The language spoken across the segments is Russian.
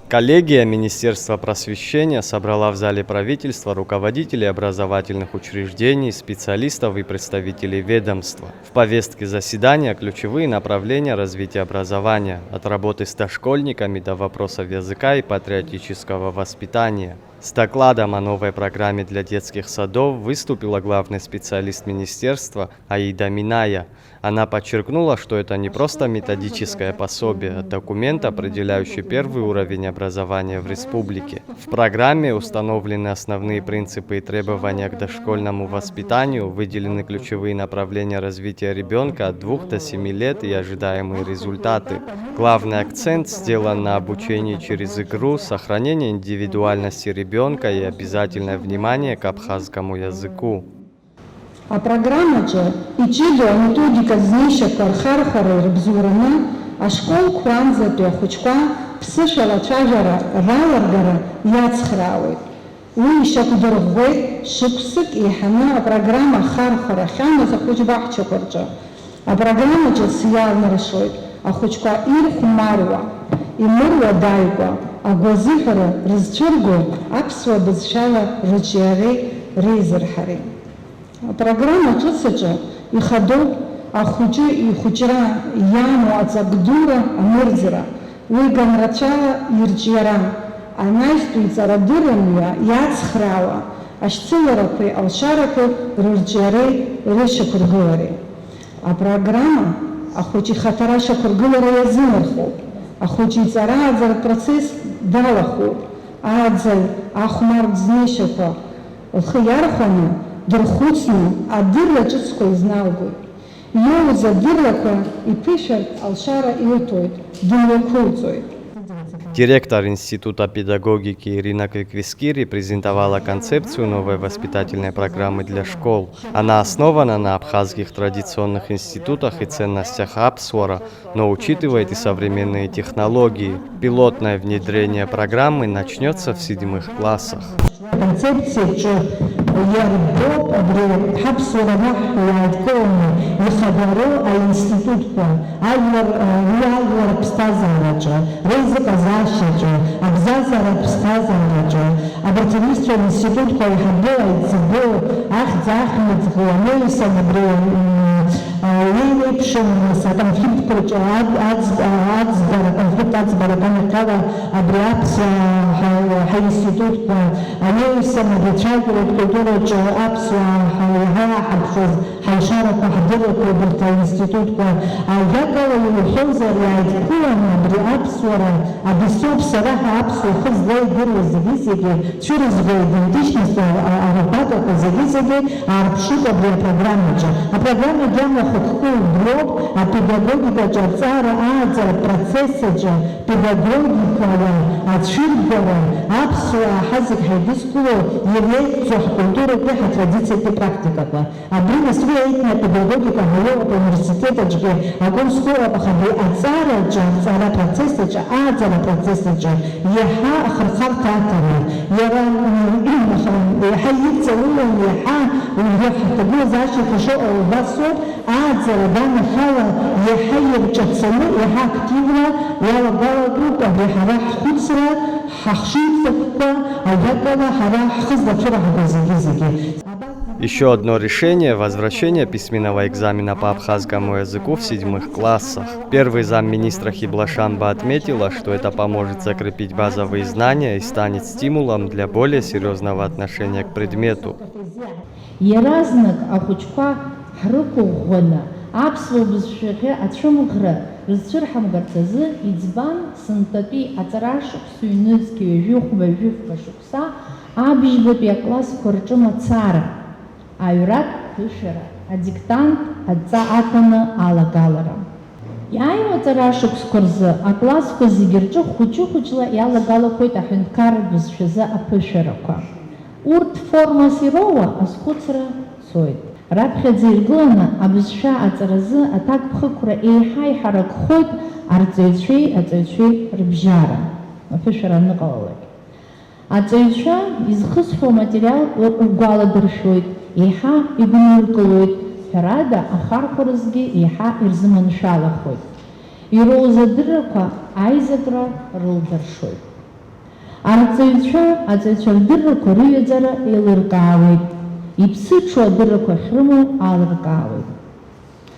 Коллегия Министерства просвещения собрала в зале правительства руководителей образовательных учреждений, специалистов и представителей ведомства. В повестке заседания ключевые направления развития образования, от работы с дошкольниками до вопросов языка и патриотического воспитания. С докладом о новой программе для детских садов выступила главный специалист министерства Аида Миная. Она подчеркнула, что это не просто методическое пособие, а документ, определяющий первый уровень образования в республике. В программе установлены основные принципы и требования к дошкольному воспитанию, выделены ключевые направления развития ребенка от 2 до 7 лет и ожидаемые результаты. Главный акцент сделан на обучении через игру, сохранение индивидуальности ребенка и обязательное внимание к абхазскому языку. А программа же ичидо методика знища хархары рбзурана, а школ кванза пехучка псышала чажара раларгара яцхраует. Уи шакудоргвей шуксик и хана программа хархара хана захучбахча корча. А программа же сиялна решает, а хочка ир хумарва и мурва дайга, а гозихара разчургу апсва безшала рычари рейзерхари. Программа чувствуется и ходу, а хучу и хучера яму от загдура амурзера, уйган рачала ирчера, а найстует зарадырания яцхрава, аж целоракой алшаракой рычерей решекургуари. А программа, а хочи хатараша кургуара язынарху, а хочи зарадзар процесс далаху, адзаль ахмар знешака, лхиярхану, дурхуцну, а дырла чутской зналгу. Йоу за дырлака и пишет алшара и утоит, дымлякуцой. Директор Института педагогики Ирина Квиквискири презентовала концепцию новой воспитательной программы для школ. Она основана на абхазских традиционных институтах и ценностях Апсуара, но учитывает и современные технологии. Пилотное внедрение программы начнется в 7 классах. Концепция, что я ребят, абри хабсура нахуядкоми, ехабаро, а институт по, айвар пстазараджа, рейзика защаджа, абзазара пстазараджа, абратимистра институт по ехабо, айцебо, ах, захмет, гуамейса, абри лейпшин, там флипт, короче, адзбара, конфликт адзбара, канакава, абриапса, институт по, ليس مدرسات الكتورة أبصر حيها حبخز حيشارك حضرك بالتنستيتوت عجاكا والحوزر يعجبون برأبصر أبصر صراحة أبصر خز لا يدير الزجيزة شو رزقه ديشنس أربعة كزجيزة أربشوكا بالبرنامج البرنامج جامع خطوط بلوك البيداغوجيكا جزارة أعزى البروسيس البيداغوجيكا أتشيرجرا أبصر حزق حديثكو является культура тех традиций и практика. А брина своя педагогика в университете, огонь скоро походи от цара процесса, а цара процесса, еха хрхар катана, еха yiца улон еха, еха тобой заши хошо албасо, а цара дана хала еха евчатсану, еха активна, яла гала группа, еха рах хуцра, хахшитка, а якала хара хызда вчера газики. Еще одно решение – возвращение письменного экзамена по абхазскому языку в 7 классах. Первый замминистра Хиблашанба отметила, что это поможет закрепить базовые знания и станет стимулом для более серьезного отношения к предмету. Айрат пишера, а диктант отца атана алагалара. Я ему тарашек скорза, а класс козигерчо хучу-хучла и алагала койта хинкар без шиза апишерака. Урт форма сирова, а скуцера соид. Рабхедзирглана, а без ша ацаразы, а так пхакура и хай харак хойт, арцейчей рыбжара. Апишера нагалалак. Ацейча изхысхо материал угала дыршойт. Иха игнуркалует, Харада ахархоразги иха ирзманшалахойт. Ироза дырка айзагра рылдаршойт. Аҵаҩцәа рдыррақәа рыҩаӡара еилыркаауеит, иԥсыҽу адыррақәа ахьрымоу аалыркаауеит.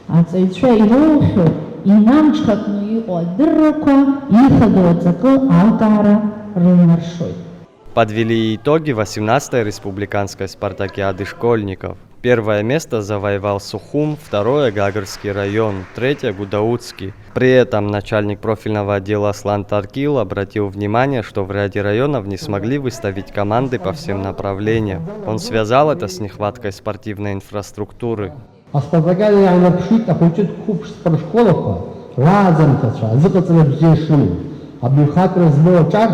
Аҵаҩцәа ироухьоу инамҽхакны иҟоу адыррақәа ихадоу аҵакы алкаара рылнаршоит. Подвели итоги 18-й республиканской спартакиады школьников. Первое место завоевал Сухум, второе – Гагарский район, третье – Гудаутский. При этом начальник профильного отдела Аслан Таркил обратил внимание, что в ряде районов не смогли выставить команды по всем направлениям. Он связал это с нехваткой спортивной инфраструктуры. Аспартакиада иаанарԥшит ахәыҷытә қәыԥш спортшколақәа рааӡамҭацәа азыҟаҵара бзиа шрымоу, абаҩхатәра змоу аҿар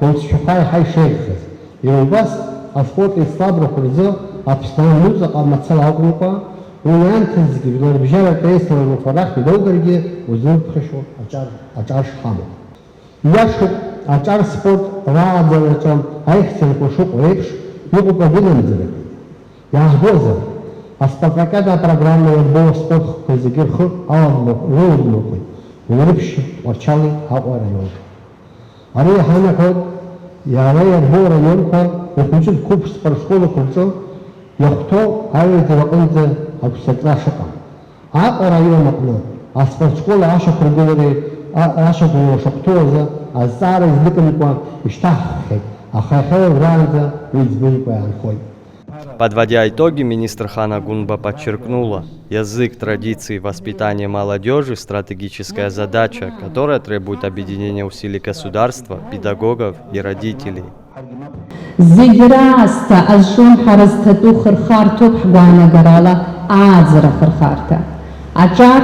уаҩцәақәа еиҳа ишеиӷьхаз. Иара убас аспорт еицлабрақәа рзы Аԥсны аҩныҵҟа мацара акәымкәа, уи аамҭазгьы жәларбжьаратә аизарақәа рахь иноугаргьы узымԥхьашьо аҿар шҳамоу. Ииашоуп, аҿар спорт рааӡараҿы аихьӡарақәа шыҟоу еиԥш иҟоуп агәынамӡарақәа. Иаҳбозар, аспартакиада апрограмма иарбоу аспортқәа зегьы рхы рылыбмырҟәит Уирыԥшьи, Ҟәарчали, Аҟәа раионқәа. Ари иаҳанаҳәоит иара иарбоу раионқәа рхәыҷытә қәыԥш спортшколақәа рҿы иахәҭоу аҩаӡара аҟынӡа агәсаҵра шыҟам. Аҟәа раион аҟны аспортшкола ашьақәыргылара шахәҭоу азы азҵаара изныҟәамкәа ишьҭаҳххьеит, аха иахьа уажәраанӡа уи ӡбымкәа иаанхоит. Подводя итоги, министр Хана Гунба подчеркнула, язык, традиции, воспитание молодежи – стратегическая задача, которая требует объединения усилий государства, педагогов и родителей. Зегь раасҭа азҿлымҳара зҭатәу хырхарҭоуп ҳгәаанагарала ааӡара хырхарҭа. Аҿар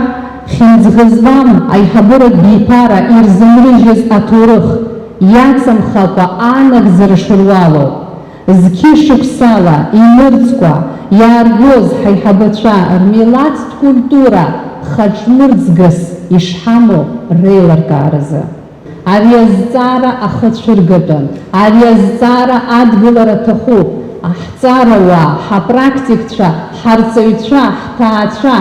хьымӡӷ-злам аиҳабыратә биԥара ирзынрыжьыз аҭоурых иацымхакәа анагӡара шыруалоу, зқьышықәсала имырӡкәа иааргоз ҳаиҳабацәа рмилаҭтә культура хаҿмырӡгас ишҳамоу реилыркааразы. Ари азҵаара ахыцәыргатәын, ари азҵаара адгылара аҭахуп. Аҳҵаарауаа, ҳапрактикцәа, ҳарҵаҩцәа, ҳҭаацәа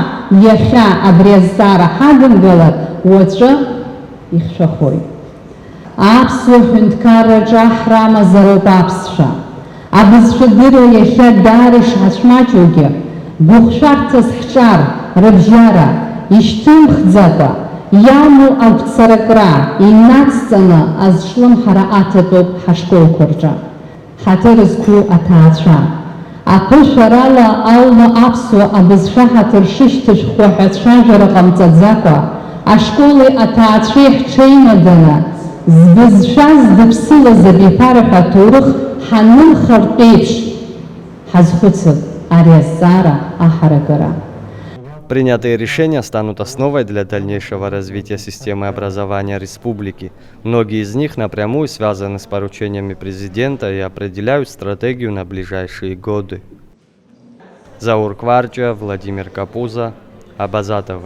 иахьа абри азҵаара ҳадымгалар, уаҵәы ихшәахоит. Аԥсуа ҳәынҭқарраҿы ҳрамазароуп аԥсшәа. Абызшәадырра иахьа даара ишҳацәмаҷугьы, гәыхшәарҭас ҳҿар, рыбжьара, ишьҭымхӡакәа, иамоу агәцаракра инацҵаны азҿлымҳара аҭатәоуп ҳашколқәа рҿы. Ҳаҭыр зқәу аҭаацәа. Аԥышәарала аума аԥсуа абызшәаҳаҭыр шышьҭышәхуа ҳәа цәажәара ҟамҵаӡакәа, ашколи аҭаацәеи ҳҽеимаданы, збызшәа здыԥсылаз абиԥара ҳәа аҭоурых ҳанымхартә еиԥш ҳазхәыцып ари азҵаара аҳаракыра. Принятые решения станут основой для дальнейшего развития системы образования республики. Многие из них напрямую связаны с поручениями президента и определяют стратегию на ближайшие годы. Заур Кварча, Владимир Капуза, Абаза ТВ.